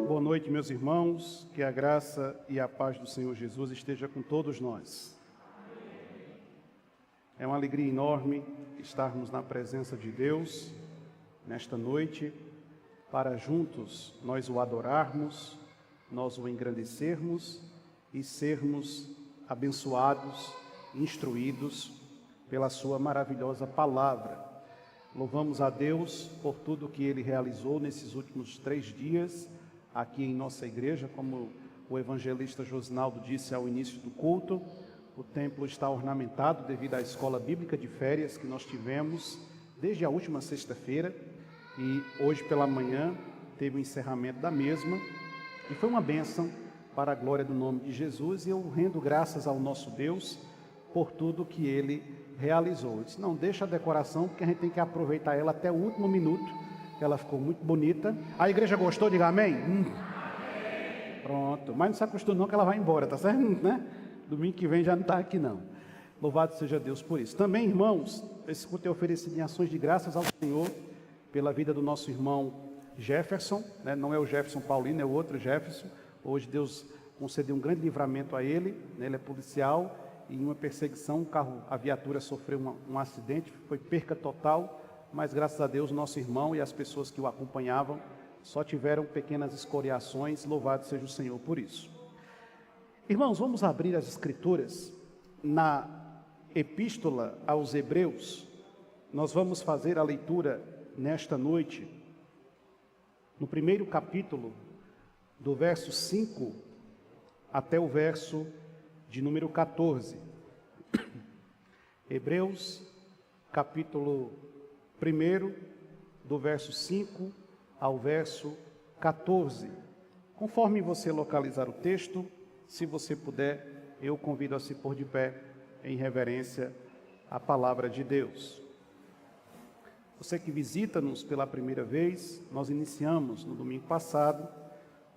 Boa noite, meus irmãos, que a graça e a paz do Senhor Jesus esteja com todos nós. É uma alegria enorme estarmos na presença de Deus nesta noite, para juntos nós o adorarmos, nós o engrandecermos e sermos abençoados, instruídos pela sua maravilhosa palavra. Louvamos a Deus por tudo que Ele realizou nesses últimos 3 dias, aqui em nossa igreja. Como o evangelista Josinaldo disse ao início do culto, o templo está ornamentado devido à escola bíblica de férias que nós tivemos desde a última sexta-feira, e hoje pela manhã teve o encerramento da mesma, e foi uma bênção para a glória do nome de Jesus, e eu rendo graças ao nosso Deus por tudo que Ele realizou. Eu disse, não, deixa a decoração, porque a gente tem que aproveitar ela até o último minuto. Ela ficou muito bonita. A igreja gostou? Diga amém. Amém. Pronto, mas não se acostume não que ela vai embora, tá certo? Né? Domingo que vem já não está aqui não. Louvado seja Deus por isso. Também, irmãos, esse culto é oferecido em ações de graças ao Senhor pela vida do nosso irmão Jefferson, né? Não é o Jefferson Paulino, é o outro Jefferson. Hoje Deus concedeu um grande livramento a ele, né? Ele é policial, e em uma perseguição a viatura sofreu um acidente, foi perca total, mas graças a Deus nosso irmão e as pessoas que o acompanhavam só tiveram pequenas escoriações. Louvado seja o Senhor por isso. Irmãos, vamos abrir as Escrituras na Epístola aos Hebreus. Nós vamos fazer a leitura nesta noite, no primeiro capítulo, do verso 5 até o verso de número 14. Hebreus, capítulo 1, do verso 5 ao verso 14. Conforme você localizar o texto, se você puder, eu convido a se pôr de pé em reverência à palavra de Deus. Você que visita-nos pela primeira vez, nós iniciamos no domingo passado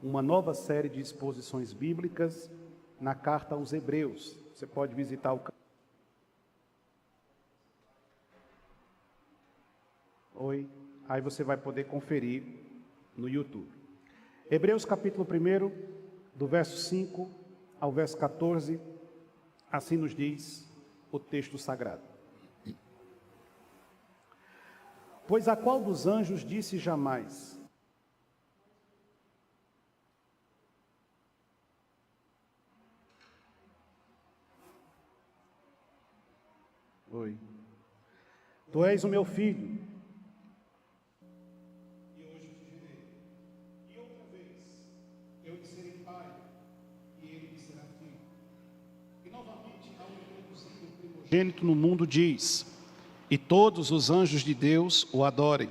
uma nova série de exposições bíblicas na carta aos Hebreus. Você pode visitar o... Aí você vai poder conferir no YouTube. Hebreus capítulo 1, do verso 5 ao verso 14, assim nos diz o texto sagrado. Pois a qual dos anjos disse jamais: Tu és o meu filho, e hoje te gerei. E outra vez eu te serei pai, e ele me será filho. E novamente, ao introduzir o primogênito no mundo, diz: e todos os anjos de Deus o adorem.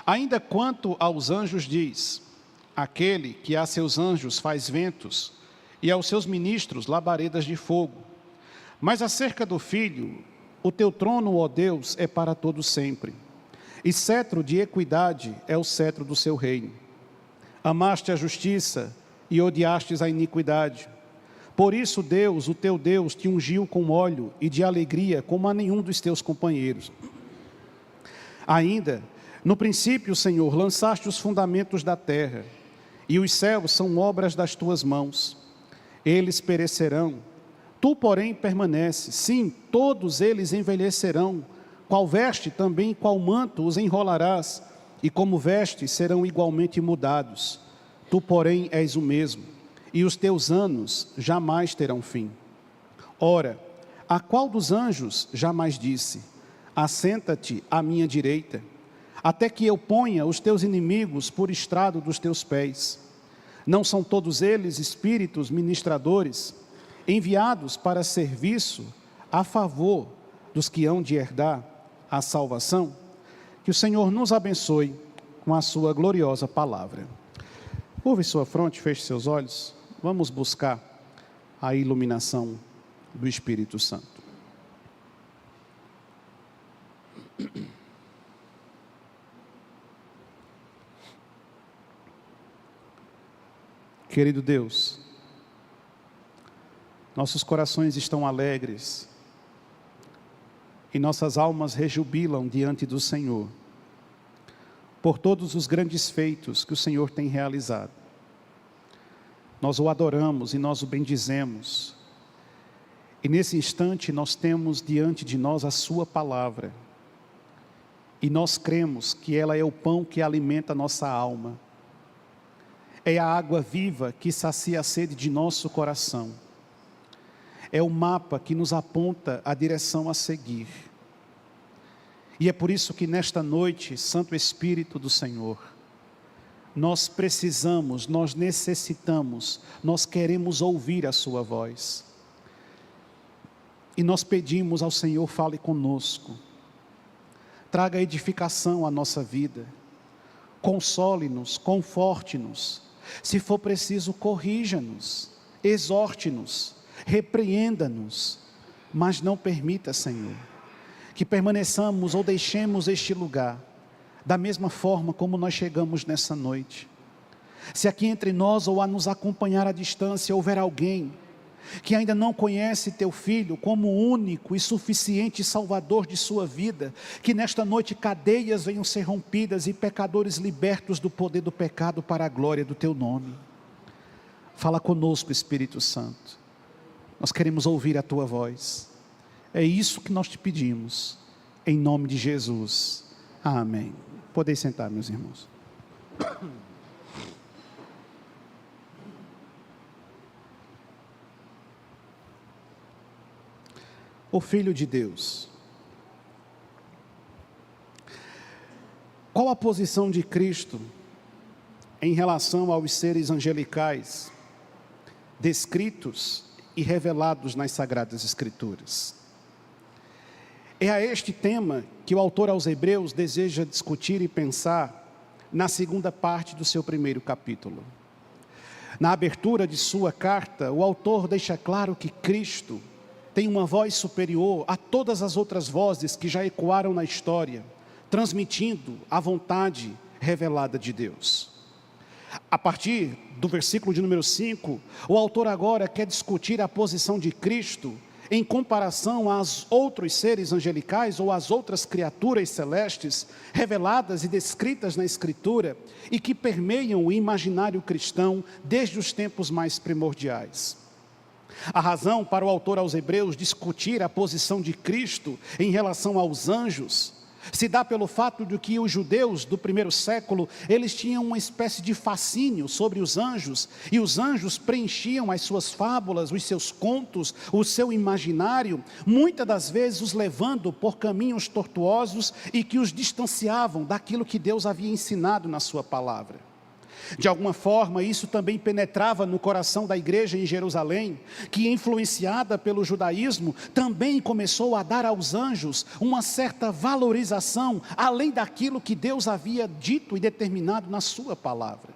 Ainda quanto aos anjos diz: aquele que a seus anjos faz ventos, e aos seus ministros labaredas de fogo. Mas acerca do Filho: o teu trono, ó Deus, é para todo sempre, e cetro de equidade é o cetro do seu reino. Amaste a justiça e odiastes a iniquidade. Por isso Deus, o teu Deus, te ungiu com óleo e de alegria como a nenhum dos teus companheiros. Ainda, no princípio, Senhor, lançaste os fundamentos da terra, e os céus são obras das tuas mãos. Eles perecerão, tu, porém, permaneces. Sim, todos eles envelhecerão. Qual veste, também qual manto os enrolarás, e como vestes serão igualmente mudados. Tu, porém, és o mesmo, e os teus anos jamais terão fim. Ora, a qual dos anjos jamais disse: assenta-te à minha direita, até que eu ponha os teus inimigos por estrado dos teus pés? Não são todos eles espíritos ministradores, enviados para serviço a favor dos que hão de herdar a salvação? Que o Senhor nos abençoe com a sua gloriosa palavra. Curve sua fronte, feche seus olhos. Vamos buscar a iluminação do Espírito Santo. Querido Deus, nossos corações estão alegres e nossas almas rejubilam diante do Senhor, por todos os grandes feitos que o Senhor tem realizado. Nós o adoramos e nós o bendizemos. E nesse instante nós temos diante de nós a sua palavra. E nós cremos que ela é o pão que alimenta a nossa alma. É a água viva que sacia a sede de nosso coração. É o mapa que nos aponta a direção a seguir. E é por isso que nesta noite, Santo Espírito do Senhor, nós precisamos, nós necessitamos, nós queremos ouvir a sua voz. E nós pedimos ao Senhor, fale conosco. Traga edificação à nossa vida. Console-nos, conforte-nos. Se for preciso, corrija-nos, exorte-nos, repreenda-nos. Mas não permita, Senhor, que permaneçamos ou deixemos este lugar da mesma forma como nós chegamos nessa noite. Se aqui entre nós ou a nos acompanhar à distância houver alguém que ainda não conhece teu Filho como único e suficiente Salvador de sua vida, que nesta noite cadeias venham ser rompidas e pecadores libertos do poder do pecado para a glória do teu nome. Fala conosco, Espírito Santo. Nós queremos ouvir a tua voz. É isso que nós te pedimos, em nome de Jesus. Amém. Podem sentar, meus irmãos. O Filho de Deus. Qual a posição de Cristo em relação aos seres angelicais descritos e revelados nas Sagradas Escrituras? É a este tema que o autor aos Hebreus deseja discutir e pensar na segunda parte do seu primeiro capítulo. Na abertura de sua carta, o autor deixa claro que Cristo tem uma voz superior a todas as outras vozes que já ecoaram na história, transmitindo a vontade revelada de Deus. A partir do versículo de número 5, o autor agora quer discutir a posição de Cristo em comparação aos outros seres angelicais ou às outras criaturas celestes reveladas e descritas na Escritura e que permeiam o imaginário cristão desde os tempos mais primordiais. A razão para o autor aos Hebreus discutir a posição de Cristo em relação aos anjos se dá pelo fato de que os judeus do primeiro século, eles tinham uma espécie de fascínio sobre os anjos, e os anjos preenchiam as suas fábulas, os seus contos, o seu imaginário, muitas das vezes os levando por caminhos tortuosos e que os distanciavam daquilo que Deus havia ensinado na sua palavra. De alguma forma, isso também penetrava no coração da igreja em Jerusalém, que, influenciada pelo judaísmo, também começou a dar aos anjos uma certa valorização, além daquilo que Deus havia dito e determinado na sua palavra.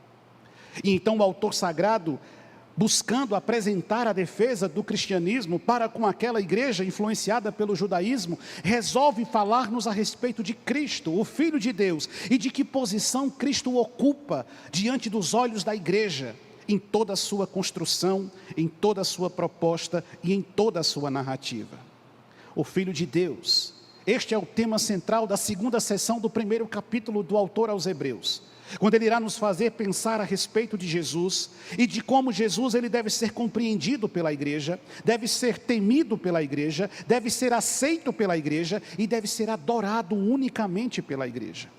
E então o autor sagrado, buscando apresentar a defesa do cristianismo para com aquela igreja influenciada pelo judaísmo, resolve falar-nos a respeito de Cristo, o Filho de Deus, e de que posição Cristo ocupa diante dos olhos da igreja, em toda a sua construção, em toda a sua proposta e em toda a sua narrativa. O Filho de Deus, este é o tema central da segunda sessão do primeiro capítulo do autor aos Hebreus, quando ele irá nos fazer pensar a respeito de Jesus e de como Jesus ele deve ser compreendido pela igreja, deve ser temido pela igreja, deve ser aceito pela igreja e deve ser adorado unicamente pela igreja.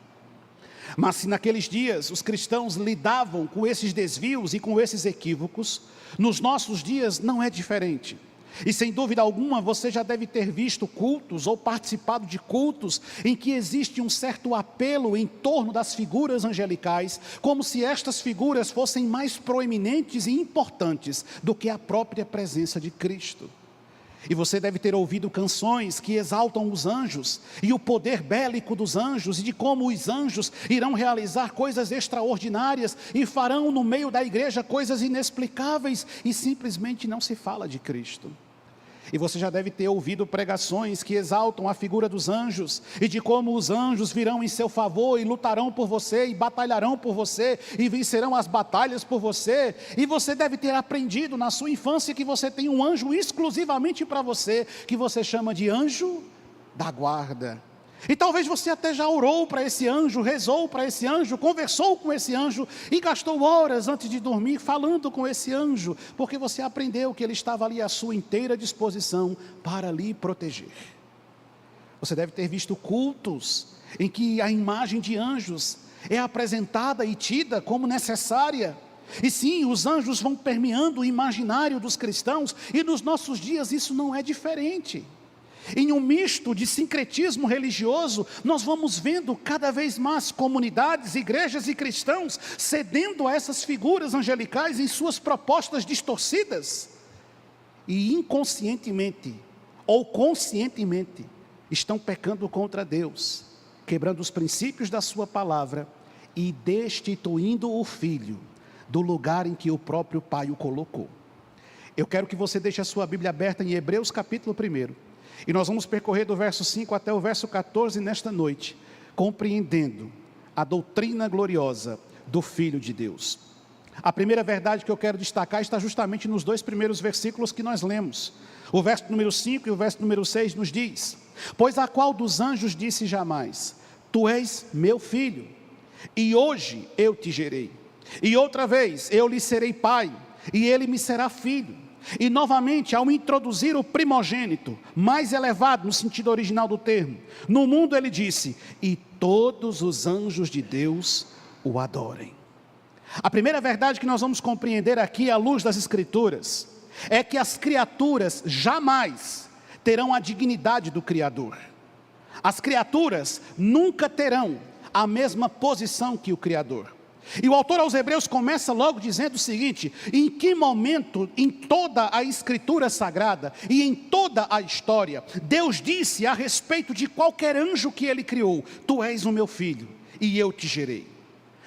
Mas se naqueles dias os cristãos lidavam com esses desvios e com esses equívocos, nos nossos dias não é diferente. E sem dúvida alguma você já deve ter visto cultos ou participado de cultos em que existe um certo apelo em torno das figuras angelicais, como se estas figuras fossem mais proeminentes e importantes do que a própria presença de Cristo. E você deve ter ouvido canções que exaltam os anjos e o poder bélico dos anjos e de como os anjos irão realizar coisas extraordinárias e farão no meio da igreja coisas inexplicáveis, e simplesmente não se fala de Cristo. E você já deve ter ouvido pregações que exaltam a figura dos anjos e de como os anjos virão em seu favor e lutarão por você e batalharão por você e vencerão as batalhas por você. E você deve ter aprendido na sua infância que você tem um anjo exclusivamente para você, que você chama de anjo da guarda. E talvez você até já orou para esse anjo, rezou para esse anjo, conversou com esse anjo e gastou horas antes de dormir falando com esse anjo, porque você aprendeu que ele estava ali à sua inteira disposição para lhe proteger. Você deve ter visto cultos em que a imagem de anjos é apresentada e tida como necessária. E sim, os anjos vão permeando o imaginário dos cristãos, e nos nossos dias isso não é diferente. Em um misto de sincretismo religioso, nós vamos vendo cada vez mais comunidades, igrejas e cristãos cedendo a essas figuras angelicais em suas propostas distorcidas. E inconscientemente, ou conscientemente, estão pecando contra Deus, quebrando os princípios da sua palavra e destituindo o Filho do lugar em que o próprio Pai o colocou. Eu quero que você deixe a sua Bíblia aberta em Hebreus capítulo 1. E nós vamos percorrer do verso 5 até o verso 14 nesta noite, compreendendo a doutrina gloriosa do Filho de Deus. A primeira verdade que eu quero destacar está justamente nos 2 primeiros versículos que nós lemos. O verso número 5 e o verso número 6 nos diz: pois a qual dos anjos disse jamais, tu és meu filho, e hoje eu te gerei. E outra vez, eu lhe serei pai, e ele me será filho. E novamente, ao introduzir o primogênito, mais elevado no sentido original do termo, no mundo ele disse, e todos os anjos de Deus o adorem. A primeira verdade que nós vamos compreender aqui à luz das Escrituras, é que as criaturas jamais terão a dignidade do Criador. As criaturas nunca terão a mesma posição que o Criador. E o autor aos Hebreus começa logo dizendo o seguinte: em que momento, em toda a Escritura Sagrada e em toda a história, Deus disse a respeito de qualquer anjo que ele criou, tu és o meu filho, e eu te gerei.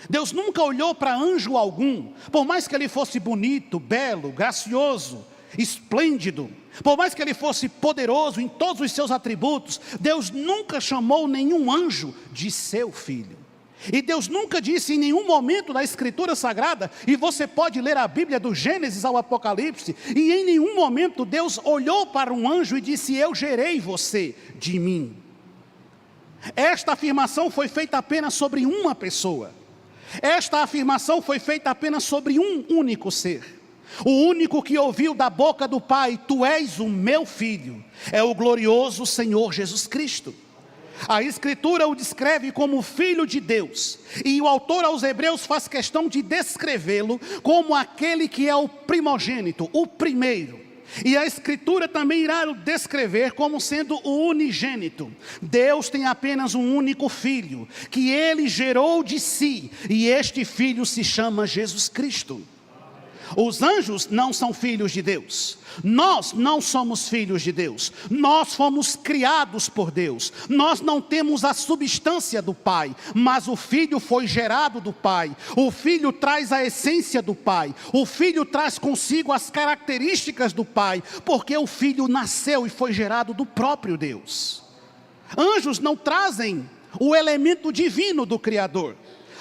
Deus nunca olhou para anjo algum, por mais que ele fosse bonito, belo, gracioso, esplêndido, por mais que ele fosse poderoso em todos os seus atributos, Deus nunca chamou nenhum anjo de seu filho. E Deus nunca disse em nenhum momento da Escritura Sagrada, e você pode ler a Bíblia do Gênesis ao Apocalipse, e em nenhum momento Deus olhou para um anjo e disse, eu gerei você de mim. Esta afirmação foi feita apenas sobre uma pessoa. Esta afirmação foi feita apenas sobre um único ser. O único que ouviu da boca do Pai, tu és o meu filho, é o glorioso Senhor Jesus Cristo. A Escritura o descreve como Filho de Deus, e o autor aos Hebreus faz questão de descrevê-lo como aquele que é o primogênito, o primeiro. E a Escritura também irá o descrever como sendo o unigênito. Deus tem apenas um único filho, que ele gerou de si, e este filho se chama Jesus Cristo. Os anjos não são filhos de Deus. Nós não somos filhos de Deus. Nós fomos criados por Deus. Nós não temos a substância do Pai, mas o Filho foi gerado do Pai. O Filho traz a essência do Pai. O Filho traz consigo as características do Pai, porque o Filho nasceu e foi gerado do próprio Deus. Anjos não trazem o elemento divino do Criador.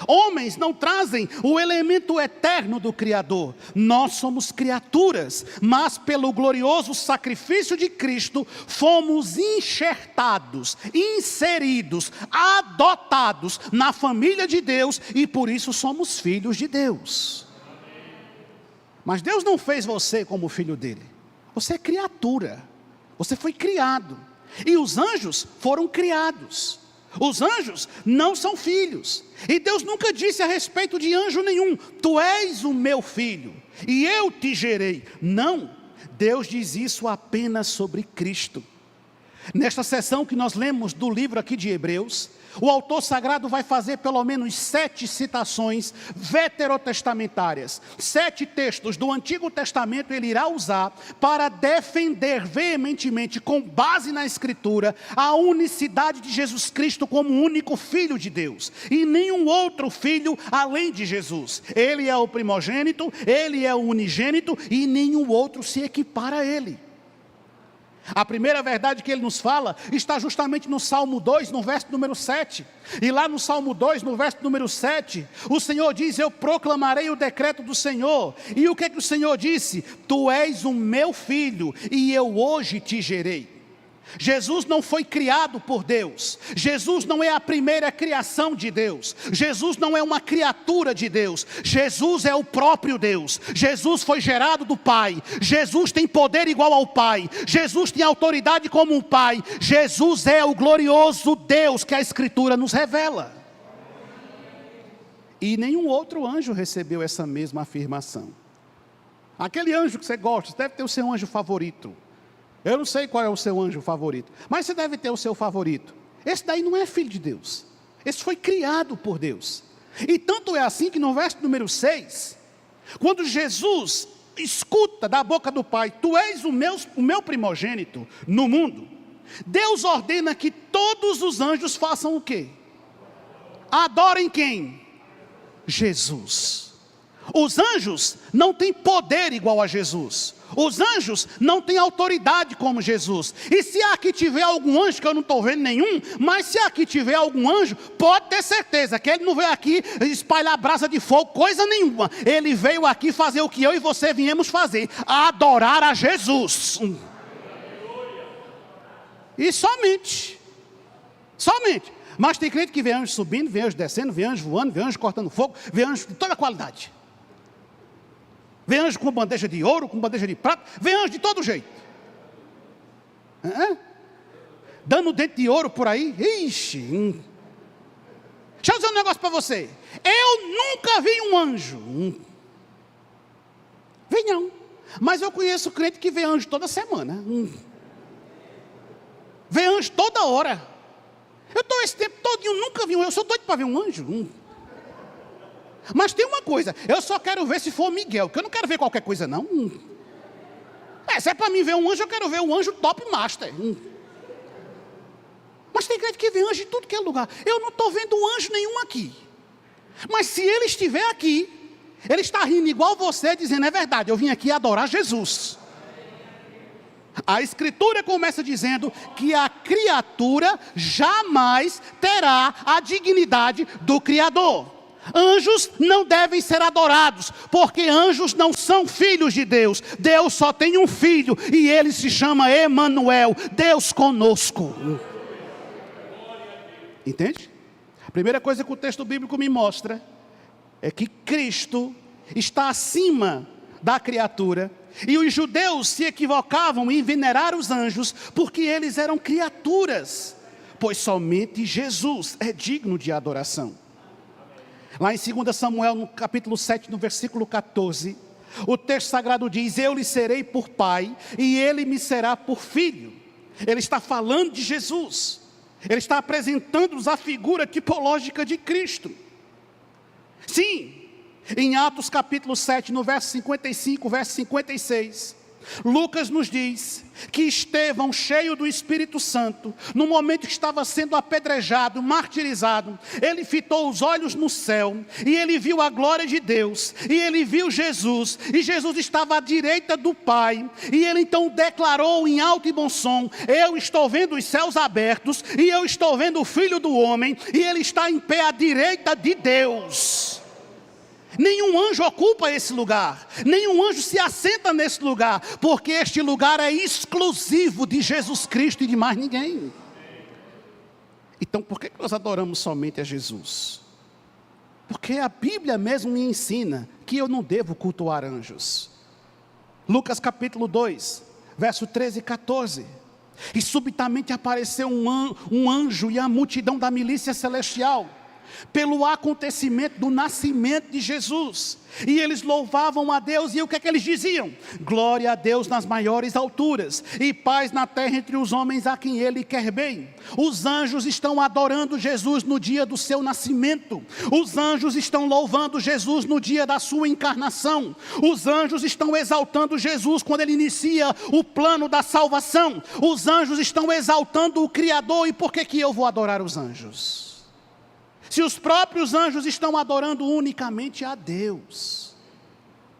Homens não trazem o elemento eterno do Criador. Nós somos criaturas, mas pelo glorioso sacrifício de Cristo, fomos enxertados, inseridos, adotados na família de Deus, e por isso somos filhos de Deus. Mas Deus não fez você como filho dele. Você é criatura, você foi criado, e os anjos foram criados. Os anjos não são filhos, e Deus nunca disse a respeito de anjo nenhum, tu és o meu filho, e eu te gerei. Não, Deus diz isso apenas sobre Cristo. Nesta sessão que nós lemos do livro aqui de Hebreus, o autor sagrado vai fazer pelo menos 7 citações veterotestamentárias. 7 textos do Antigo Testamento ele irá usar para defender veementemente, com base na Escritura, a unicidade de Jesus Cristo como o único Filho de Deus. E nenhum outro filho além de Jesus. Ele é o primogênito, ele é o unigênito, e nenhum outro se equipara a ele. A primeira verdade que ele nos fala está justamente no Salmo 2, no verso número 7. E lá no Salmo 2, no verso número 7, o Senhor diz, eu proclamarei o decreto do Senhor. E o que é que o Senhor disse? Tu és o meu filho, e eu hoje te gerei. Jesus não foi criado por Deus. Jesus não é a primeira criação de Deus. Jesus não é uma criatura de Deus. Jesus é o próprio Deus. Jesus foi gerado do Pai. Jesus tem poder igual ao Pai. Jesus tem autoridade como um Pai. Jesus é o glorioso Deus que a Escritura nos revela. E nenhum outro anjo recebeu essa mesma afirmação. Aquele anjo que você gosta, deve ter o seu anjo favorito. Eu não sei qual é o seu anjo favorito, mas você deve ter o seu favorito. Esse daí não é filho de Deus. Esse foi criado por Deus. E tanto é assim que no verso número 6, quando Jesus escuta da boca do Pai, tu és o meu primogênito no mundo, Deus ordena que todos os anjos façam o quê? Adorem quem? Jesus. Os anjos não têm poder igual a Jesus. Os anjos não têm autoridade como Jesus. E se aqui tiver algum anjo, que eu não estou vendo nenhum, mas se aqui tiver algum anjo, pode ter certeza que ele não veio aqui espalhar brasa de fogo, coisa nenhuma. Ele veio aqui fazer o que eu e você viemos fazer: adorar a Jesus. E somente. Mas tem crente que vê anjo subindo, vê anjo descendo, vê anjo voando, vê anjo cortando fogo, vê anjo de toda qualidade. Vê anjo com bandeja de ouro, com bandeja de prata, vê anjo de todo jeito. Dando dente de ouro por aí. Ixi. Deixa eu dizer um negócio para você. Eu nunca vi um anjo. Vi não. Mas eu conheço crente que vê anjo toda semana. Vê anjo toda hora. Eu estou esse tempo todo e eu nunca vi um. Eu sou doido para ver um anjo. Mas tem uma coisa, eu só quero ver se for Miguel, porque eu não quero ver qualquer coisa não. Se é para mim ver um anjo, eu quero ver um anjo top master. Mas tem gente que vê anjo em tudo que é lugar. Eu não estou vendo anjo nenhum aqui. Mas se ele estiver aqui, ele está rindo igual você, dizendo: é verdade, eu vim aqui adorar Jesus. A Escritura começa dizendo que a criatura jamais terá a dignidade do Criador. Anjos não devem ser adorados, porque anjos não são filhos de Deus. Deus só tem um filho, e ele se chama Emanuel, Deus conosco. Entende? A primeira coisa que o texto bíblico me mostra é que Cristo está acima da criatura. E os judeus se equivocavam em venerar os anjos, porque eles eram criaturas, pois somente Jesus é digno de adoração. Lá em 2 Samuel, no capítulo 7, no versículo 14, o texto sagrado diz: eu lhe serei por pai, e ele me será por filho. Ele está falando de Jesus. Ele está apresentando-nos a figura tipológica de Cristo. Sim, em Atos capítulo 7, no verso 55, verso 56, Lucas nos diz que Estevão, cheio do Espírito Santo, no momento que estava sendo apedrejado, martirizado, ele fitou os olhos no céu, e ele viu a glória de Deus, e ele viu Jesus, e Jesus estava à direita do Pai, e ele então declarou em alto e bom som: eu estou vendo os céus abertos, e eu estou vendo o Filho do Homem, e ele está em pé à direita de Deus. Nenhum anjo ocupa esse lugar, nenhum anjo se assenta nesse lugar, porque este lugar é exclusivo de Jesus Cristo e de mais ninguém. Então por que nós adoramos somente a Jesus? Porque a Bíblia mesmo me ensina que eu não devo cultuar anjos. Lucas capítulo 2, verso 13 e 14. E subitamente apareceu um anjo e a multidão da milícia celestial, pelo acontecimento do nascimento de Jesus, e eles louvavam a Deus, e o que é que eles diziam? Glória a Deus nas maiores alturas, e paz na terra entre os homens a quem Ele quer bem. Os anjos estão adorando Jesus no dia do seu nascimento, os anjos estão louvando Jesus no dia da sua encarnação, os anjos estão exaltando Jesus quando Ele inicia o plano da salvação, os anjos estão exaltando o Criador. E por que eu vou adorar os anjos? Se os próprios anjos estão adorando unicamente a Deus.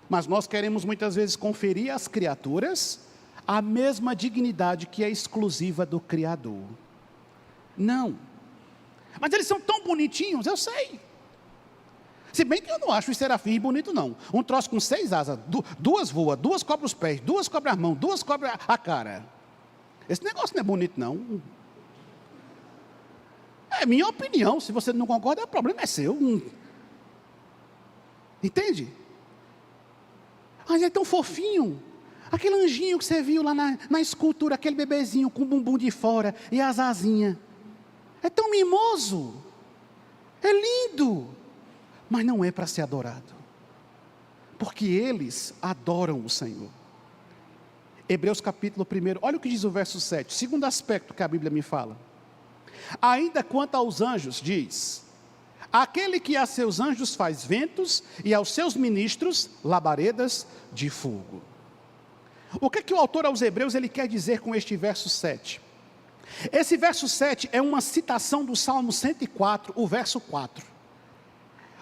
Mas nós queremos muitas vezes conferir às criaturas a mesma dignidade que é exclusiva do Criador. Não. Mas eles são tão bonitinhos, eu sei. Se bem que eu não acho os serafins bonito não. Um troço com 6 asas, 2 voa, 2 cobre os pés, 2 cobre as mãos, 2 cobre a cara. Esse negócio não é bonito, não. É minha opinião. Se você não concorda, o problema é seu. Entende? Mas é tão fofinho. Aquele anjinho que você viu lá na escultura, aquele bebezinho com o bumbum de fora e as asinhas. É tão mimoso. É lindo. Mas não é para ser adorado. Porque eles adoram o Senhor. Hebreus capítulo 1, olha o que diz o verso 7. Segundo aspecto que a Bíblia me fala. Ainda quanto aos anjos, diz: aquele que a seus anjos faz ventos e aos seus ministros labaredas de fogo. O que é que o autor aos Hebreus ele quer dizer com este verso 7? Esse verso 7 é uma citação do Salmo 104, o verso 4.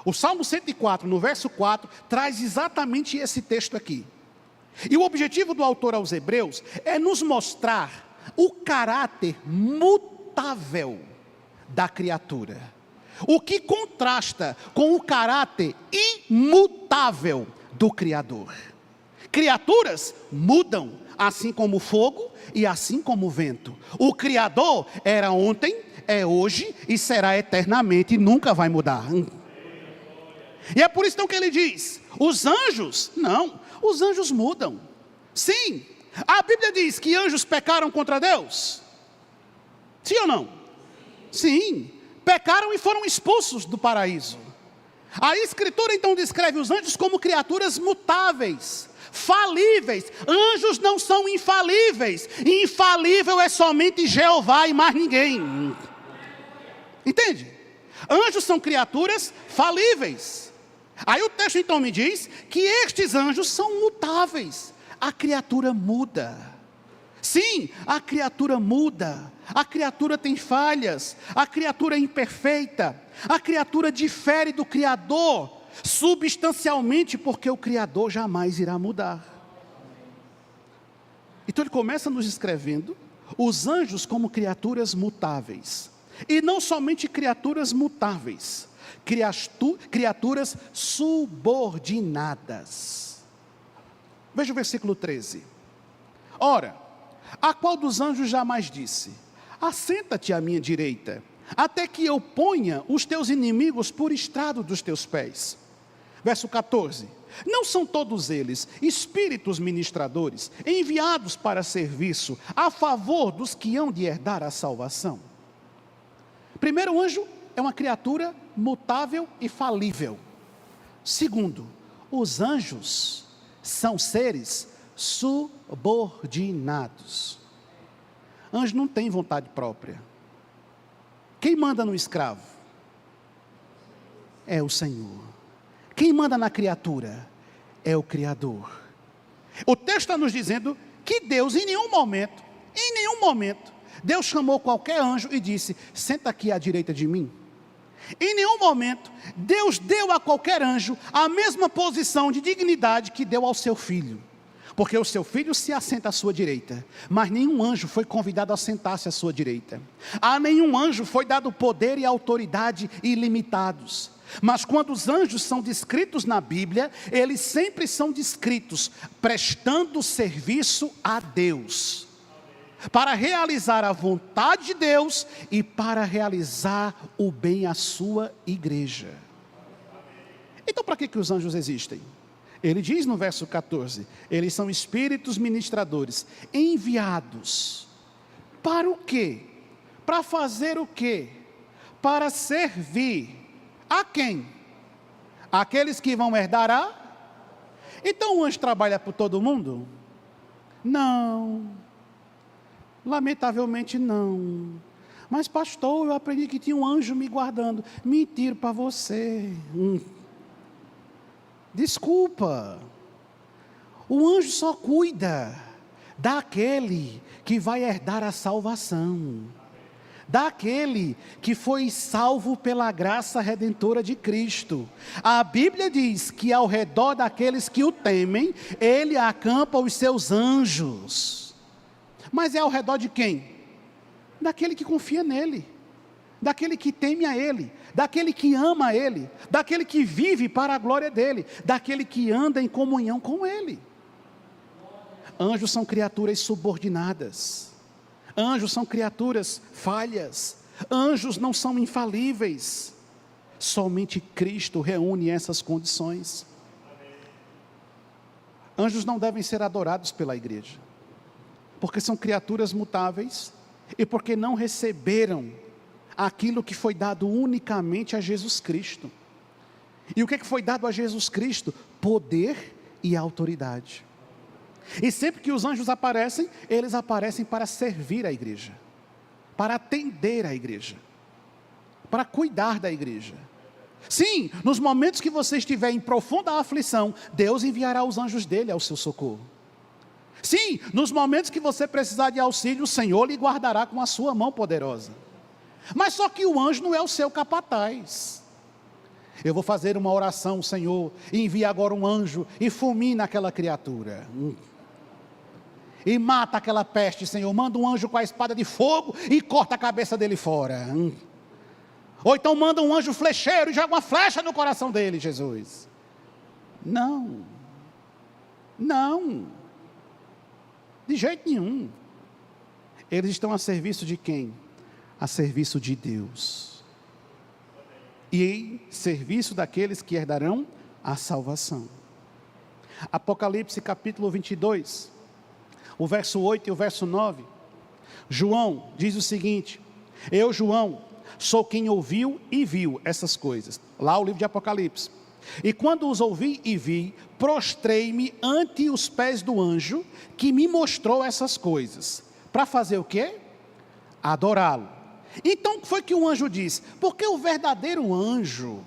O Salmo 104, no verso 4, traz exatamente esse texto aqui. E o objetivo do autor aos Hebreus é nos mostrar o caráter mutável da criatura. O que contrasta com o caráter imutável do Criador. Criaturas mudam, assim como o fogo e assim como o vento. O Criador era ontem, é hoje e será eternamente e nunca vai mudar. E é por isso então que ele diz, os anjos, não, os anjos mudam. Sim, a Bíblia diz que anjos pecaram contra Deus. Sim ou não? Sim, pecaram e foram expulsos do paraíso. A Escritura então descreve os anjos como criaturas mutáveis, falíveis. Anjos não são infalíveis. Infalível é somente Jeová e mais ninguém. Entende? Anjos são criaturas falíveis. Aí o texto então me diz que estes anjos são mutáveis. A criatura muda. Sim, a criatura muda. A criatura tem falhas. A criatura é imperfeita. A criatura difere do Criador substancialmente, porque o Criador jamais irá mudar. Então ele começa nos descrevendo os anjos como criaturas mutáveis. E não somente criaturas mutáveis, criaturas subordinadas. Veja o versículo 13. Ora, a qual dos anjos jamais disse: assenta-te à minha direita, até que eu ponha os teus inimigos por estrado dos teus pés. Verso 14. Não são todos eles espíritos ministradores, enviados para serviço a favor dos que hão de herdar a salvação? Primeiro, o anjo é uma criatura mutável e falível. Segundo, os anjos são seres subordinados. Anjo não tem vontade própria. Quem manda no escravo? É o Senhor. Quem manda na criatura? É o Criador. O texto está nos dizendo que Deus em nenhum momento, Deus chamou qualquer anjo e disse: senta aqui à direita de mim. Em nenhum momento, Deus deu a qualquer anjo a mesma posição de dignidade que deu ao seu filho. Porque o seu filho se assenta à sua direita, mas nenhum anjo foi convidado a sentar-se à sua direita. A nenhum anjo foi dado poder e autoridade ilimitados. Mas quando os anjos são descritos na Bíblia, eles sempre são descritos prestando serviço a Deus, para realizar a vontade de Deus e para realizar o bem à sua igreja. Então para que os anjos existem? Ele diz no verso 14, eles são espíritos ministradores, enviados. Para o quê? Para fazer o quê? Para servir. A quem? Aqueles que vão herdar a... Então o anjo trabalha por todo mundo? Não. Lamentavelmente não. Mas pastor, eu aprendi que tinha um anjo me guardando. Mentira para você. Desculpa. O anjo só cuida daquele que vai herdar a salvação, daquele que foi salvo pela graça redentora de Cristo. A Bíblia diz que ao redor daqueles que o temem, ele acampa os seus anjos. Mas é ao redor de quem? Daquele que confia nele, daquele que teme a ele, daquele que ama a ele, daquele que vive para a glória dele, daquele que anda em comunhão com ele. Anjos são criaturas subordinadas. Anjos são criaturas falhas. Anjos não são infalíveis. Somente Cristo reúne essas condições. Anjos não devem ser adorados pela igreja, porque são criaturas mutáveis e porque não receberam aquilo que foi dado unicamente a Jesus Cristo. E o que foi dado a Jesus Cristo? Poder e autoridade. E sempre que os anjos aparecem, eles aparecem para servir a igreja, para atender a igreja, para cuidar da igreja. Sim, nos momentos que você estiver em profunda aflição, Deus enviará os anjos dele ao seu socorro. Sim, nos momentos que você precisar de auxílio, o Senhor lhe guardará com a sua mão poderosa. Mas só que o anjo não é o seu capataz. Eu vou fazer uma oração, Senhor, e envia agora um anjo e fulmina aquela criatura. E mata aquela peste, Senhor. Manda um anjo com a espada de fogo e corta a cabeça dele fora. Ou então manda um anjo flecheiro e joga uma flecha no coração dele, Jesus. Não. Não. De jeito nenhum. Eles estão a serviço de quem? A serviço de Deus. E em serviço daqueles que herdarão a salvação. Apocalipse capítulo 22, o verso 8 e o verso 9. João diz o seguinte: eu, João, sou quem ouviu e viu essas coisas. Lá o livro de Apocalipse. E quando os ouvi e vi, prostrei-me ante os pés do anjo que me mostrou essas coisas. Para fazer o quê? Adorá-lo. Então foi que o anjo disse: porque o verdadeiro anjo,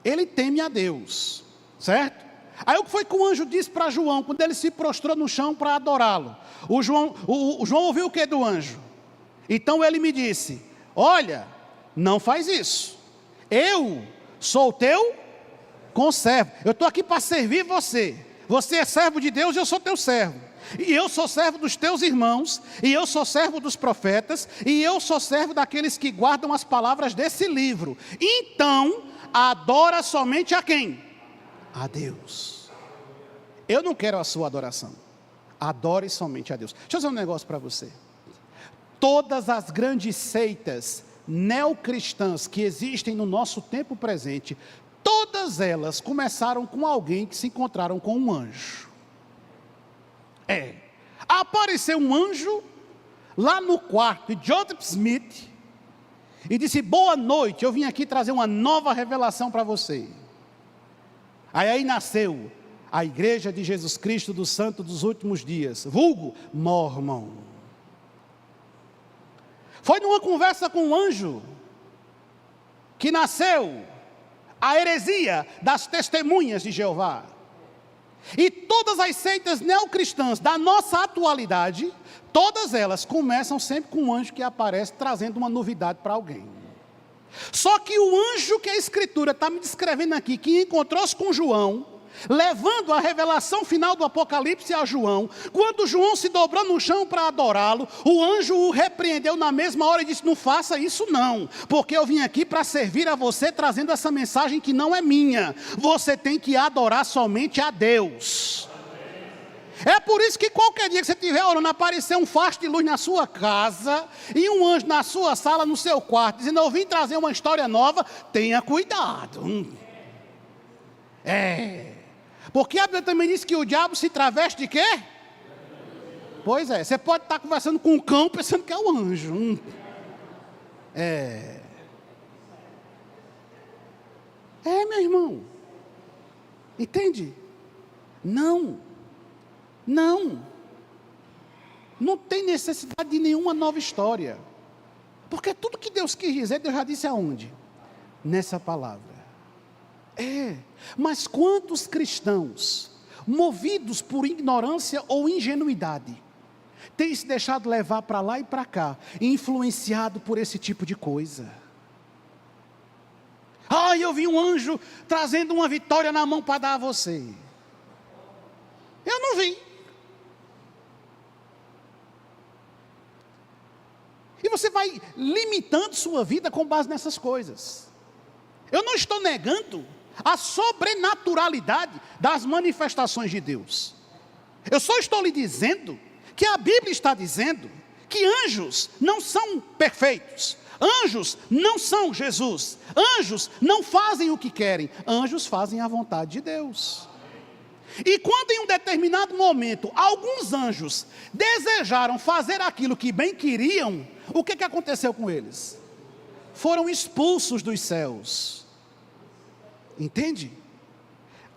ele teme a Deus, certo? Aí o que foi que o anjo disse para João, quando ele se prostrou no chão para adorá-lo? O João ouviu o que do anjo? Então ele me disse: olha, não faz isso, eu sou teu conservo, eu estou aqui para servir você. Você é servo de Deus e eu sou teu servo. E eu sou servo dos teus irmãos, e eu sou servo dos profetas, e eu sou servo daqueles que guardam as palavras desse livro. Então, adora somente a quem? A Deus. Eu não quero a sua adoração. Adore somente a Deus. Deixa eu dizer um negócio para você. Todas as grandes seitas neocristãs que existem no nosso tempo presente, todas elas começaram com alguém que se encontraram com um anjo. Apareceu um anjo lá no quarto de Joseph Smith e disse: boa noite, eu vim aqui trazer uma nova revelação para você. Aí nasceu a Igreja de Jesus Cristo dos Santos dos Últimos Dias, vulgo Mormon. Foi numa conversa com um anjo que nasceu a heresia das testemunhas de Jeová. E todas as seitas neocristãs da nossa atualidade, todas elas começam sempre com um anjo que aparece trazendo uma novidade para alguém. Só que o anjo que a Escritura está me descrevendo aqui, que encontrou-se com João, levando a revelação final do Apocalipse a João, quando João se dobrou no chão para adorá-lo, o anjo o repreendeu na mesma hora e disse: não faça isso não, porque eu vim aqui para servir a você, trazendo essa mensagem que não é minha. Você tem que adorar somente a Deus. É por isso que qualquer dia que você estiver orando, aparecer um facho de luz na sua casa, e um anjo na sua sala, no seu quarto, dizendo: eu vim trazer uma história nova, tenha cuidado. Porque a Bíblia também diz que o diabo se traveste de quê? Pois é, você pode estar conversando com um cão pensando que é um anjo. Meu irmão. Entende? Não tem necessidade de nenhuma nova história. Porque tudo que Deus quis dizer, Deus já disse aonde? Nessa palavra. Mas quantos cristãos, movidos por ignorância ou ingenuidade, têm se deixado levar para lá e para cá, influenciado por esse tipo de coisa? Eu vi um anjo trazendo uma vitória na mão para dar a você. Eu não vi. E você vai limitando sua vida com base nessas coisas. Eu não estou negando a sobrenaturalidade das manifestações de Deus. Eu só estou lhe dizendo que a Bíblia está dizendo que anjos não são perfeitos. Anjos não são Jesus. Anjos não fazem o que querem. Anjos fazem a vontade de Deus. E quando em um determinado momento, alguns anjos desejaram fazer aquilo que bem queriam, o que aconteceu com eles? Foram expulsos dos céus. Entende?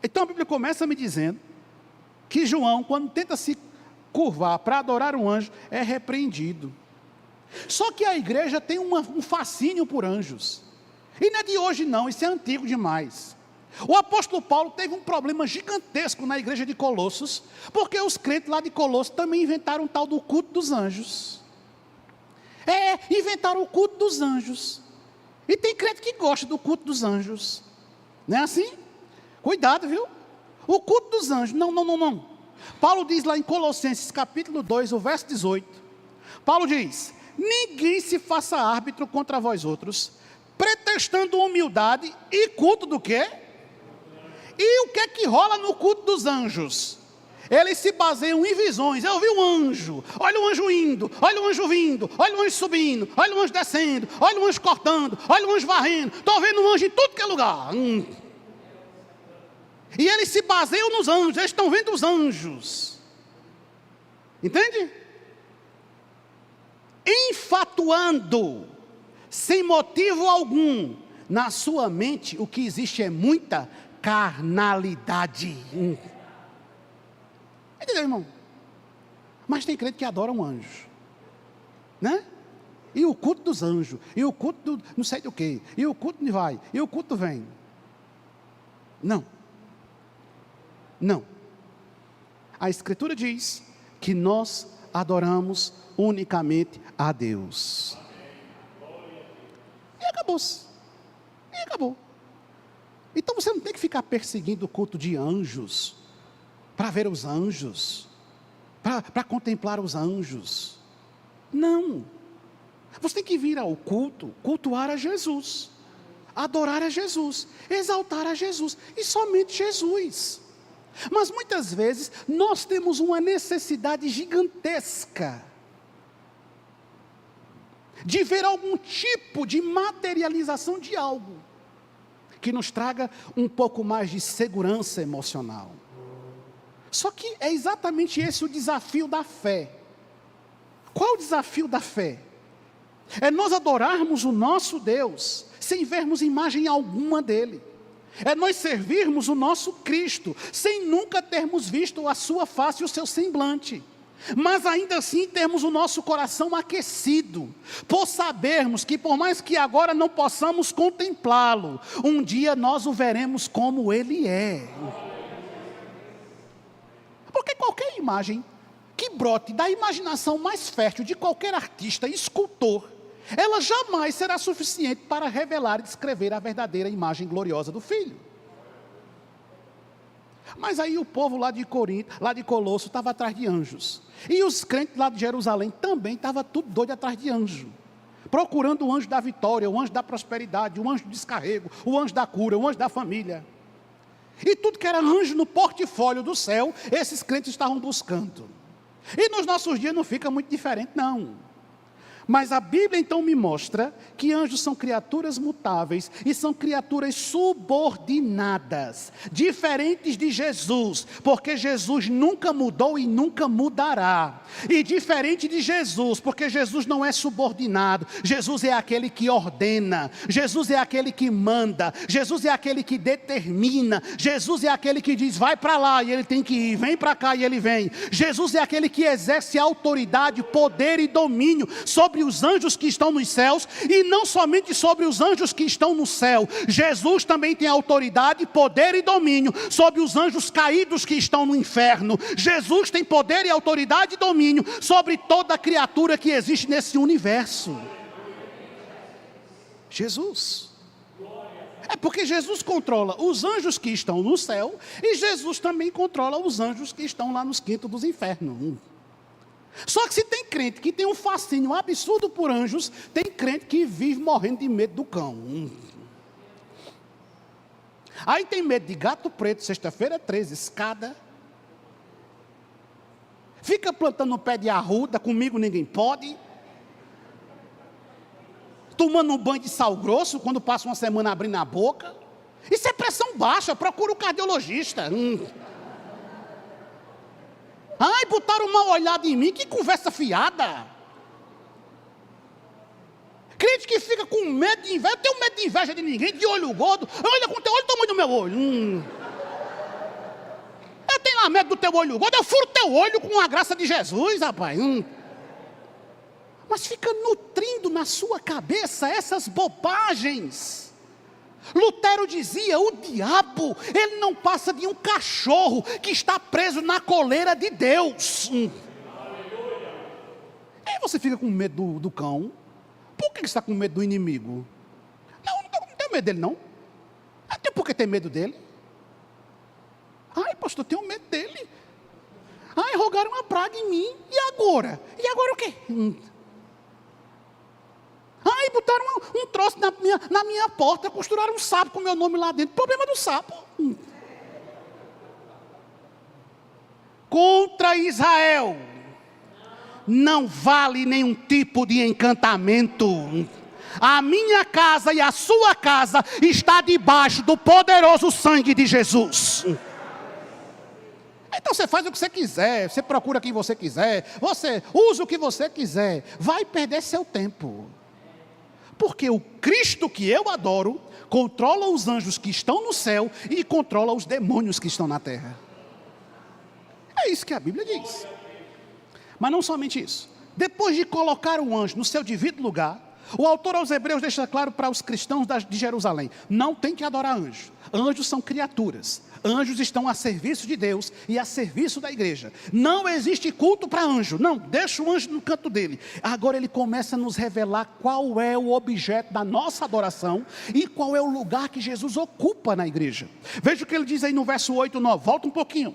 Então a Bíblia começa me dizendo que João, quando tenta se curvar para adorar um anjo, é repreendido. Só que a igreja tem um fascínio por anjos. E não é de hoje não, isso é antigo demais. O apóstolo Paulo teve um problema gigantesco na igreja de Colossos, porque os crentes lá de Colossos também inventaram um tal do culto dos anjos. Inventaram o culto dos anjos. E tem crente que gosta do culto dos anjos. Não é assim? Cuidado, viu? O culto dos anjos, não. Paulo diz lá em Colossenses capítulo 2, o verso 18. Paulo diz: ninguém se faça árbitro contra vós outros, pretextando humildade e culto do quê? E o que é que rola no culto dos anjos? Eles se baseiam em visões. Eu vi um anjo, olha o anjo indo, olha o anjo vindo, olha o anjo subindo, olha o anjo descendo, olha o anjo cortando, olha o anjo varrendo. Estou vendo um anjo em tudo que é lugar. E eles se baseiam nos anjos, eles estão vendo os anjos. Entende? Enfatuando, sem motivo algum, na sua mente, o que existe é muita carnalidade. Entendeu, irmão? Mas tem crente que adora um anjo, né? E o culto dos anjos, e o culto do não sei do que, e o culto de vai, e o culto vem. Não. A Escritura diz que nós adoramos unicamente a Deus. E acabou. Então você não tem que ficar perseguindo o culto de anjos, para ver os anjos, para contemplar os anjos. Não. Você tem que vir ao culto, cultuar a Jesus, adorar a Jesus, exaltar a Jesus, e somente Jesus. Mas muitas vezes nós temos uma necessidade gigantesca de ver algum tipo de materialização de algo que nos traga um pouco mais de segurança emocional. Só que é exatamente esse o desafio da fé. Qual é o desafio da fé? É nós adorarmos o nosso Deus sem vermos imagem alguma dele. É nós servirmos o nosso Cristo sem nunca termos visto a sua face e o seu semblante. Mas ainda assim termos o nosso coração aquecido, por sabermos que por mais que agora não possamos contemplá-lo, um dia nós o veremos como ele é. Porque qualquer imagem que brote da imaginação mais fértil de qualquer artista, escultor, ela jamais será suficiente para revelar e descrever a verdadeira imagem gloriosa do Filho. Mas aí o povo lá de Corinto, lá de Colosso, estava atrás de anjos. E os crentes lá de Jerusalém também estavam tudo doido atrás de anjo. Procurando o anjo da vitória, o anjo da prosperidade, o anjo do descarrego, o anjo da cura, o anjo da família. E tudo que era anjo no portfólio do céu, esses crentes estavam buscando. E nos nossos dias não fica muito diferente, não. Mas a Bíblia então me mostra que anjos são criaturas mutáveis e são criaturas subordinadas, diferentes de Jesus, porque Jesus nunca mudou e nunca mudará. E diferente de Jesus, porque Jesus não é subordinado, Jesus é aquele que ordena, Jesus é aquele que manda, Jesus é aquele que determina, Jesus é aquele que diz vai para lá e ele tem que ir, vem para cá e ele vem. Jesus é aquele que exerce autoridade, poder e domínio sobre os anjos que estão nos céus, e não somente sobre os anjos que estão no céu. Jesus também tem autoridade, poder e domínio sobre os anjos caídos que estão no inferno. Jesus tem poder e autoridade e domínio sobre toda criatura que existe nesse universo. Jesus. É porque Jesus controla os anjos que estão no céu, e Jesus também controla os anjos que estão lá nos quintos dos infernos. Só que se tem crente que tem um fascínio absurdo por anjos, tem crente que vive morrendo de medo do cão. Aí tem medo de gato preto, sexta-feira 13, escada. Fica plantando um pé de arruda, comigo ninguém pode. tomando um banho de sal grosso, quando passa uma semana abrindo a boca. Isso é pressão baixa, procura o cardiologista. Ai, botaram uma olhada em mim, que conversa fiada. Crente que fica com medo de inveja, eu tenho medo de inveja de ninguém, de olho gordo. Olha com teu olho, o tamanho do meu olho. Eu tenho lá medo do teu olho gordo, eu furo teu olho com a graça de Jesus, rapaz. Mas fica nutrindo na sua cabeça essas bobagens. Lutero dizia, o diabo, ele não passa de um cachorro que está preso na coleira de Deus. Aí você fica com medo do cão. Por que você está com medo do inimigo? Não tenho medo dele não. Não tem por que ter medo dele. Ai, pastor, eu tenho medo dele. Ai, rogaram uma praga em mim. E agora? E agora o quê? Ai, botaram um troço na minha porta, costuraram um sapo com o meu nome lá dentro. Problema do sapo. Contra Israel não vale nenhum tipo de encantamento. A minha casa e a sua casa está debaixo do poderoso sangue de Jesus. Então você faz o que você quiser, você procura quem você quiser, você usa o que você quiser, vai perder seu tempo. Porque o Cristo que eu adoro controla os anjos que estão no céu e controla os demônios que estão na terra. É isso que a Bíblia diz. Mas não somente isso. Depois de colocar o anjo no seu devido lugar, o autor aos Hebreus deixa claro para os cristãos de Jerusalém: não tem que adorar anjos. Anjos são criaturas. Anjos estão a serviço de Deus e a serviço da igreja. Não existe culto para anjo. Não, deixa o anjo no canto dele. Agora ele começa a nos revelar qual é o objeto da nossa adoração e qual é o lugar que Jesus ocupa na igreja. Veja o que ele diz aí no verso 8 e 9. Volta um pouquinho.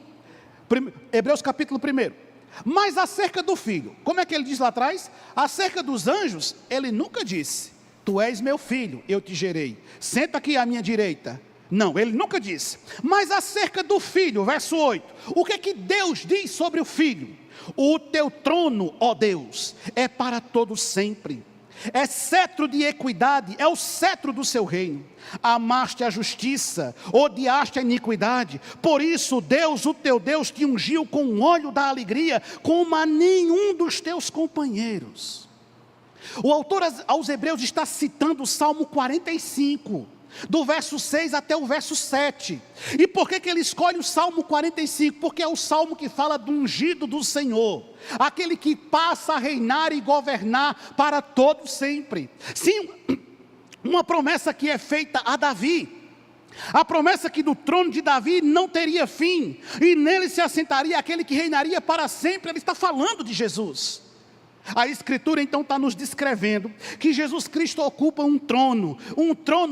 Hebreus capítulo 1. Mas acerca do filho, como é que ele diz lá atrás? Acerca dos anjos, ele nunca disse: tu és meu filho, eu te gerei, senta aqui à minha direita. Não, ele nunca disse. Mas acerca do filho, verso 8, o que é que Deus diz sobre o filho? O teu trono, ó Deus, é para todo sempre. É cetro de equidade, é o cetro do seu reino. Amaste a justiça, odiaste a iniquidade. Por isso Deus, o teu Deus, te ungiu com o óleo da alegria, como a nenhum dos teus companheiros. O autor aos Hebreus está citando o Salmo 45, do verso 6 até o verso 7. E por que ele escolhe o Salmo 45? Porque é o Salmo que fala do ungido do Senhor, aquele que passa a reinar e governar para todo sempre. Sim, uma promessa que é feita a Davi. A promessa que do trono de Davi não teria fim, e nele se assentaria aquele que reinaria para sempre. Ele está falando de Jesus. A Escritura então está nos descrevendo que Jesus Cristo ocupa um trono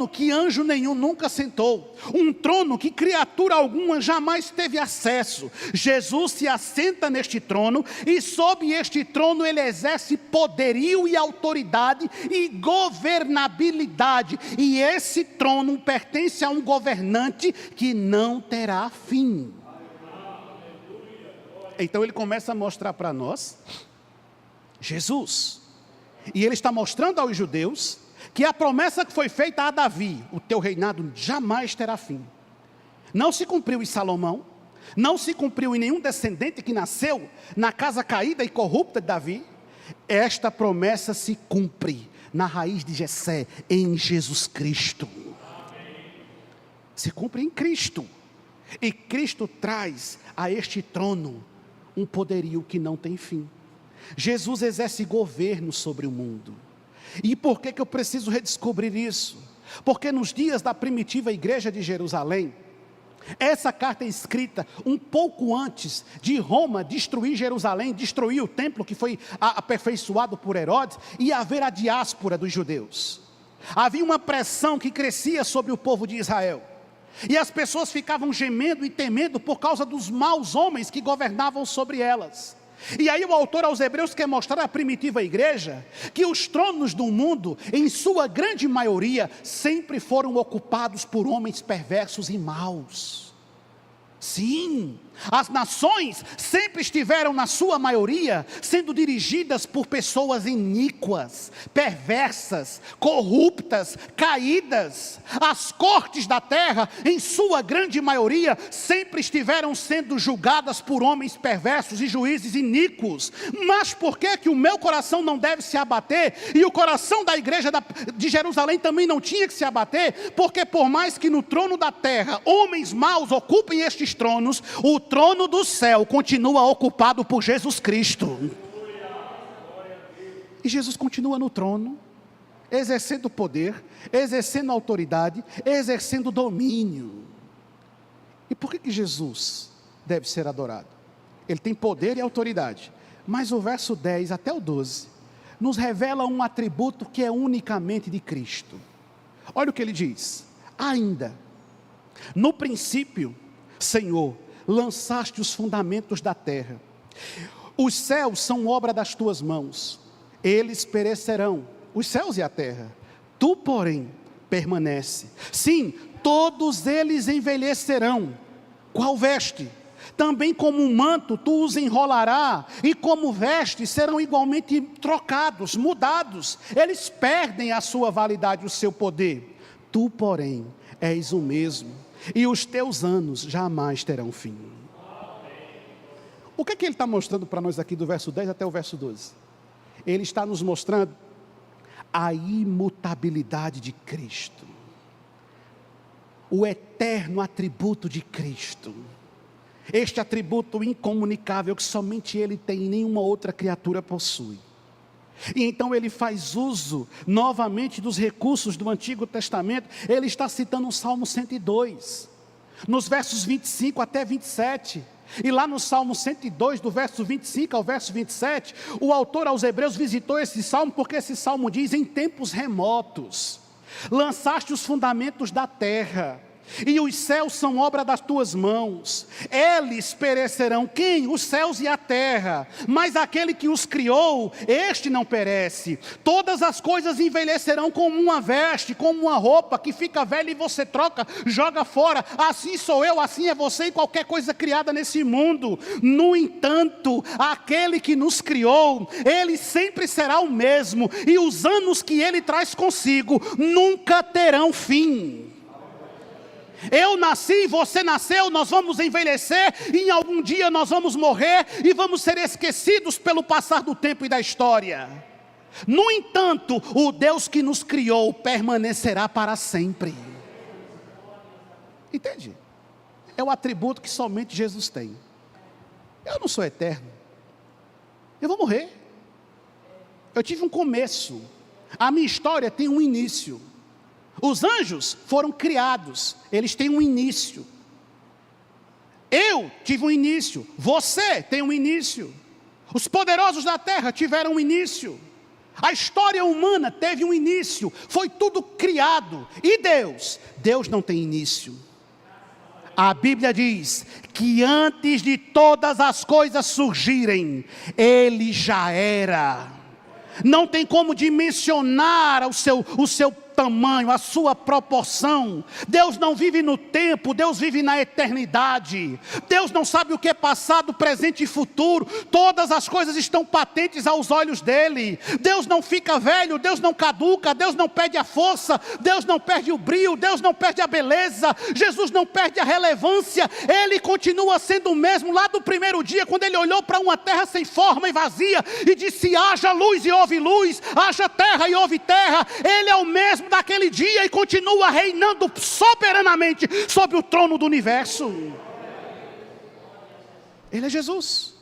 que anjo nenhum nunca sentou, um trono que criatura alguma jamais teve acesso. Jesus se assenta neste trono, e sob este trono ele exerce poderio e autoridade e governabilidade, e esse trono pertence a um governante que não terá fim. Então ele começa a mostrar para nós Jesus, e ele está mostrando aos judeus que a promessa que foi feita a Davi: o teu reinado jamais terá fim, não se cumpriu em Salomão, não se cumpriu em nenhum descendente que nasceu na casa caída e corrupta de Davi. Esta promessa se cumpre na raiz de Jessé, em Jesus Cristo. Se cumpre em Cristo, e Cristo traz a este trono um poderio que não tem fim. Jesus exerce governo sobre o mundo. E por que eu preciso redescobrir isso? Porque nos dias da primitiva igreja de Jerusalém, essa carta é escrita um pouco antes de Roma destruir Jerusalém, destruir o templo que foi aperfeiçoado por Herodes, e haver a diáspora dos judeus. Havia uma pressão que crescia sobre o povo de Israel, e as pessoas ficavam gemendo e temendo por causa dos maus homens que governavam sobre elas. E aí o autor aos Hebreus quer mostrar à primitiva igreja que os tronos do mundo, em sua grande maioria, sempre foram ocupados por homens perversos e maus. Sim, As nações sempre estiveram, na sua maioria, sendo dirigidas por pessoas iníquas, perversas, corruptas, caídas. As cortes da terra, em sua grande maioria, sempre estiveram sendo julgadas por homens perversos e juízes iníquos. Mas por que o meu coração não deve se abater? E o coração da igreja de Jerusalém também não tinha que se abater? Porque por mais que no trono da terra homens maus ocupem estes tronos, o trono do céu continua ocupado por Jesus Cristo. E Jesus continua no trono, exercendo poder, exercendo autoridade, exercendo domínio. E por que Jesus deve ser adorado? Ele tem poder e autoridade. Mas o verso 10 até o 12 nos revela um atributo que é unicamente de Cristo. Olha o que ele diz: ainda no princípio, Senhor, lançaste os fundamentos da terra. Os céus são obra das tuas mãos. Eles perecerão, os céus e a terra. Tu, porém, permanece. Sim, todos eles envelhecerão. Qual veste? Também como um manto tu os enrolará, e como veste serão igualmente trocados, mudados. Eles perdem a sua validade, o seu poder. Tu, porém, és o mesmo, e os teus anos jamais terão fim. O que é que ele está mostrando para nós aqui do verso 10 até o verso 12? Ele está nos mostrando a imutabilidade de Cristo, o eterno atributo de Cristo, este atributo incomunicável que somente Ele tem e nenhuma outra criatura possui. E então ele faz uso novamente dos recursos do Antigo Testamento. Ele está citando o Salmo 102, nos versos 25 até 27. E lá no Salmo 102, do verso 25 ao verso 27, o autor aos Hebreus visitou esse Salmo, porque esse Salmo diz: em tempos remotos, lançaste os fundamentos da terra, e os céus são obra das tuas mãos. Eles perecerão, quem? Os céus e a terra, mas aquele que os criou, este não perece. Todas as coisas envelhecerão como uma veste, como uma roupa que fica velha e você troca, joga fora. Assim sou eu, assim é você e qualquer coisa criada nesse mundo. No entanto, aquele que nos criou, ele sempre será o mesmo, e os anos que ele traz consigo nunca terão fim. Eu nasci, você nasceu, nós vamos envelhecer, e em algum dia nós vamos morrer, e vamos ser esquecidos pelo passar do tempo e da história. No entanto, o Deus que nos criou permanecerá para sempre. Entende? É o atributo que somente Jesus tem. Eu não sou eterno, eu vou morrer. Eu tive um começo, a minha história tem um início. Os anjos foram criados, eles têm um início. Eu tive um início, você tem um início. Os poderosos da terra tiveram um início. A história humana teve um início, foi tudo criado. E Deus não tem início. A Bíblia diz que antes de todas as coisas surgirem, Ele já era. Não tem como dimensionar o seu tamanho, a sua proporção. Deus não vive no tempo, Deus vive na eternidade. Deus não sabe o que é passado, presente e futuro. Todas as coisas estão patentes aos olhos dele. Deus não fica velho, Deus não caduca, Deus não perde a força, Deus não perde o brilho, Deus não perde a beleza, Jesus não perde a relevância. Ele continua sendo o mesmo lá do primeiro dia, quando ele olhou para uma terra sem forma e vazia e disse: haja luz e houve luz, haja terra e houve terra. Ele é o mesmo daquele dia e continua reinando soberanamente sobre o trono do universo. Ele é Jesus.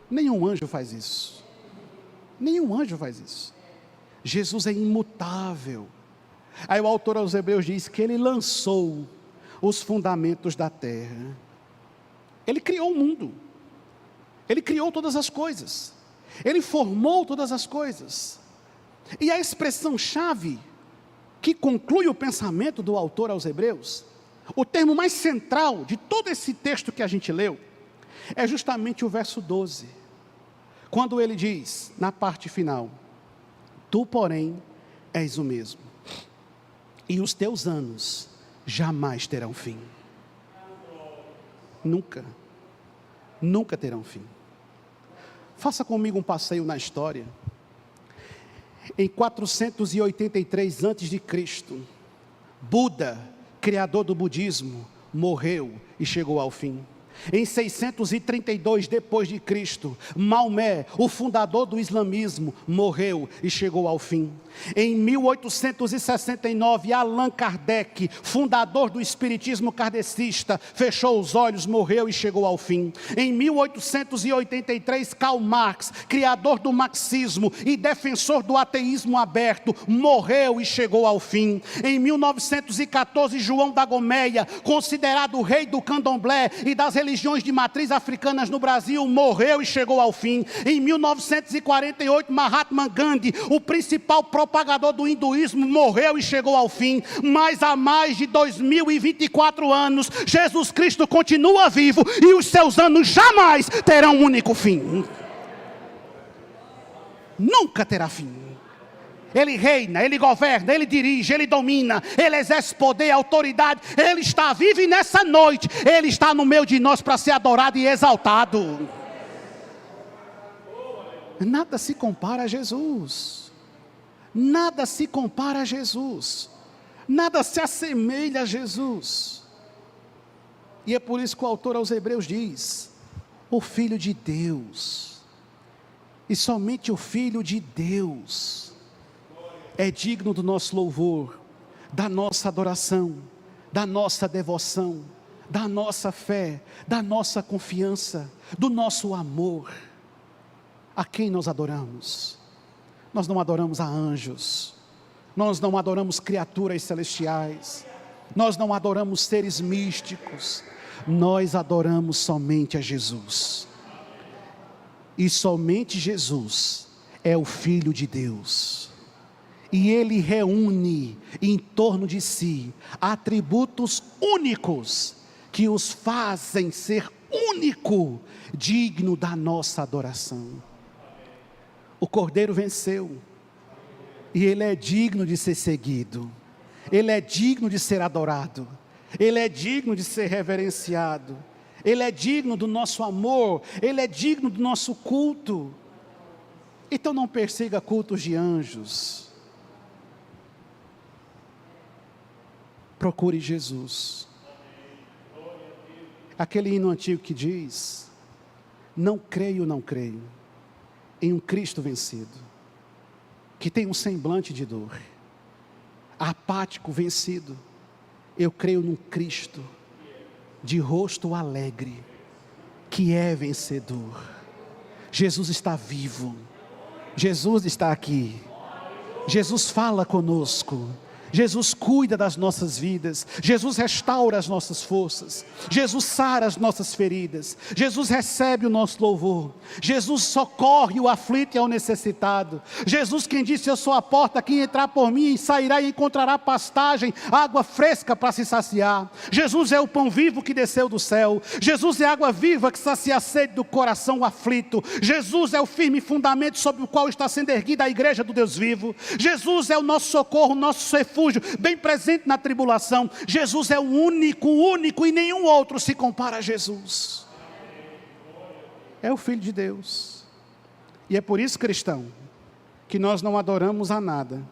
Nenhum anjo faz isso. Nenhum anjo faz isso. Jesus é imutável. Aí o autor aos Hebreus diz que ele lançou os fundamentos da terra. Ele criou o mundo. Ele criou todas as coisas. Ele formou todas as coisas. E a expressão-chave que conclui o pensamento do autor aos Hebreus, o termo mais central de todo esse texto que a gente leu, é justamente o verso 12, quando ele diz, na parte final: tu, porém, és o mesmo, e os teus anos jamais terão fim. nunca, nunca terão fim. Faça comigo um passeio na história. Em 483 a.C., Buda, criador do budismo, morreu e chegou ao fim. Em 632 depois de Cristo, Maomé, o fundador do islamismo, morreu e chegou ao fim. Em 1869, Allan Kardec, fundador do espiritismo kardecista, fechou os olhos, morreu e chegou ao fim. Em 1883, Karl Marx, criador do marxismo e defensor do ateísmo aberto, morreu e chegou ao fim. Em 1914, João da Gomeia, considerado o rei do candomblé e das religiões de matriz africanas no Brasil, morreu e chegou ao fim. Em 1948, Mahatma Gandhi, o principal propagador do hinduísmo, morreu e chegou ao fim. Mas há mais de 2024 anos, Jesus Cristo continua vivo e os seus anos jamais terão um único fim. Nunca terá fim. Ele reina, Ele governa, Ele dirige, Ele domina, Ele exerce poder, autoridade. Ele está vivo e nessa noite Ele está no meio de nós para ser adorado e exaltado. Nada se compara a Jesus. Nada se compara a Jesus. Nada se assemelha a Jesus. E é por isso que o autor aos Hebreus diz: o Filho de Deus, e somente o Filho de Deus é digno do nosso louvor, da nossa adoração, da nossa devoção, da nossa fé, da nossa confiança, do nosso amor. A quem nós adoramos? Nós não adoramos a anjos, nós não adoramos criaturas celestiais, nós não adoramos seres místicos, nós adoramos somente a Jesus. E somente Jesus é o Filho de Deus. E Ele reúne em torno de si atributos únicos que os fazem ser único, digno da nossa adoração. O Cordeiro venceu, e Ele é digno de ser seguido, Ele é digno de ser adorado, Ele é digno de ser reverenciado, Ele é digno do nosso amor, Ele é digno do nosso culto. Então não persiga cultos de anjos, procure Jesus. Aquele hino antigo que diz: não creio, não creio em um Cristo vencido, que tem um semblante de dor, apático, vencido. Eu creio num Cristo de rosto alegre, que é vencedor. Jesus está vivo, Jesus está aqui, Jesus fala conosco, Jesus cuida das nossas vidas, Jesus restaura as nossas forças, Jesus sara as nossas feridas, Jesus recebe o nosso louvor, Jesus socorre o aflito e ao necessitado. Jesus, quem disse: eu sou a porta, quem entrar por mim sairá e encontrará pastagem, água fresca para se saciar. Jesus é o pão vivo que desceu do céu, Jesus é a água viva que sacia a sede do coração aflito. Jesus é o firme fundamento sobre o qual está sendo erguida a igreja do Deus vivo. Jesus é o nosso socorro, o nosso refúgio, bem presente na tribulação. Jesus é o único, e nenhum outro se compara a Jesus. É o Filho de Deus. E é por isso, cristão, que nós não adoramos a nada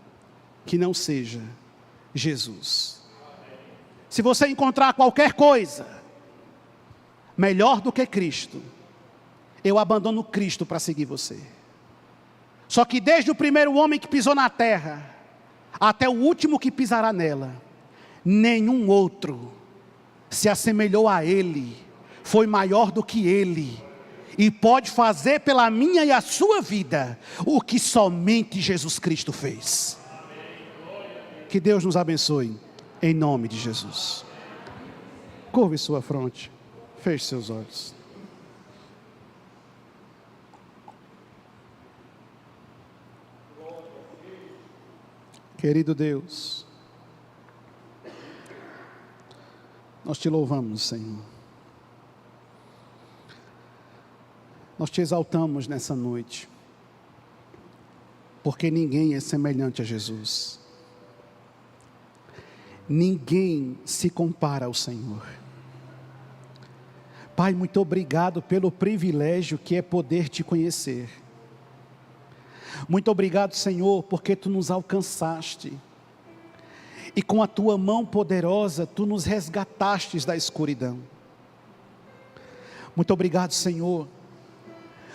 que não seja Jesus. Se você encontrar qualquer coisa melhor do que Cristo, eu abandono Cristo para seguir você. Só que desde o primeiro homem que pisou na terra até o último que pisará nela, nenhum outro se assemelhou a Ele, foi maior do que Ele, e pode fazer pela minha e a sua vida o que somente Jesus Cristo fez. Que Deus nos abençoe, em nome de Jesus. Curve sua fronte, feche seus olhos. Querido Deus, nós te louvamos, Senhor. Nós te exaltamos nessa noite, porque ninguém é semelhante a Jesus. Ninguém se compara ao Senhor. Pai, muito obrigado pelo privilégio que é poder te conhecer. Muito obrigado, Senhor, porque tu nos alcançaste. E com a tua mão poderosa, tu nos resgatastes da escuridão. Muito obrigado, Senhor,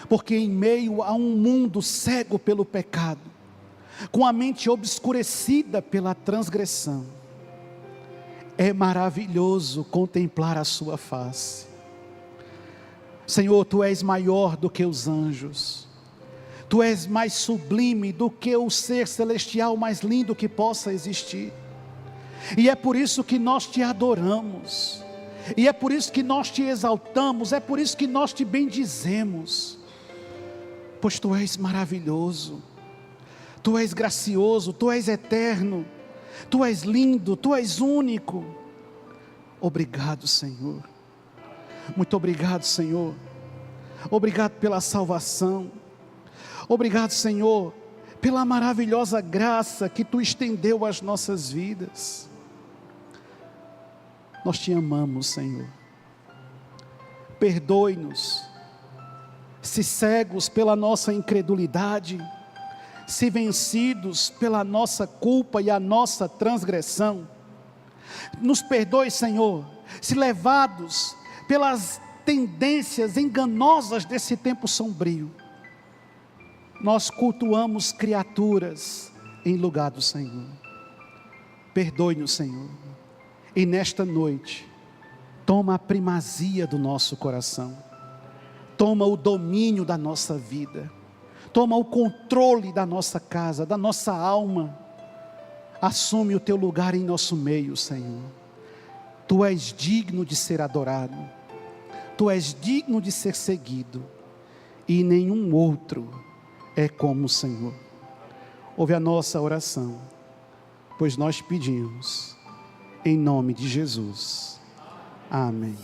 porque em meio a um mundo cego pelo pecado, com a mente obscurecida pela transgressão, é maravilhoso contemplar a sua face. Senhor, tu és maior do que os anjos, tu és mais sublime do que o ser celestial mais lindo que possa existir, e é por isso que nós te adoramos, e é por isso que nós te exaltamos, é por isso que nós te bendizemos, pois tu és maravilhoso, tu és gracioso, tu és eterno, tu és lindo, tu és único. Obrigado, Senhor. Muito obrigado, Senhor. Obrigado pela salvação. Obrigado, Senhor, pela maravilhosa graça que tu estendeu às nossas vidas. Nós te amamos, Senhor. Perdoe-nos, se cegos pela nossa incredulidade, se vencidos pela nossa culpa e a nossa transgressão. Nos perdoe, Senhor, se levados pelas tendências enganosas desse tempo sombrio, nós cultuamos criaturas em lugar do Senhor. Perdoe-nos, Senhor, e nesta noite, toma a primazia do nosso coração, toma o domínio da nossa vida, toma o controle da nossa casa, da nossa alma, assume o teu lugar em nosso meio, Senhor. Tu és digno de ser adorado, tu és digno de ser seguido, e nenhum outro é como o Senhor. Ouve a nossa oração, pois nós pedimos, em nome de Jesus. Amém.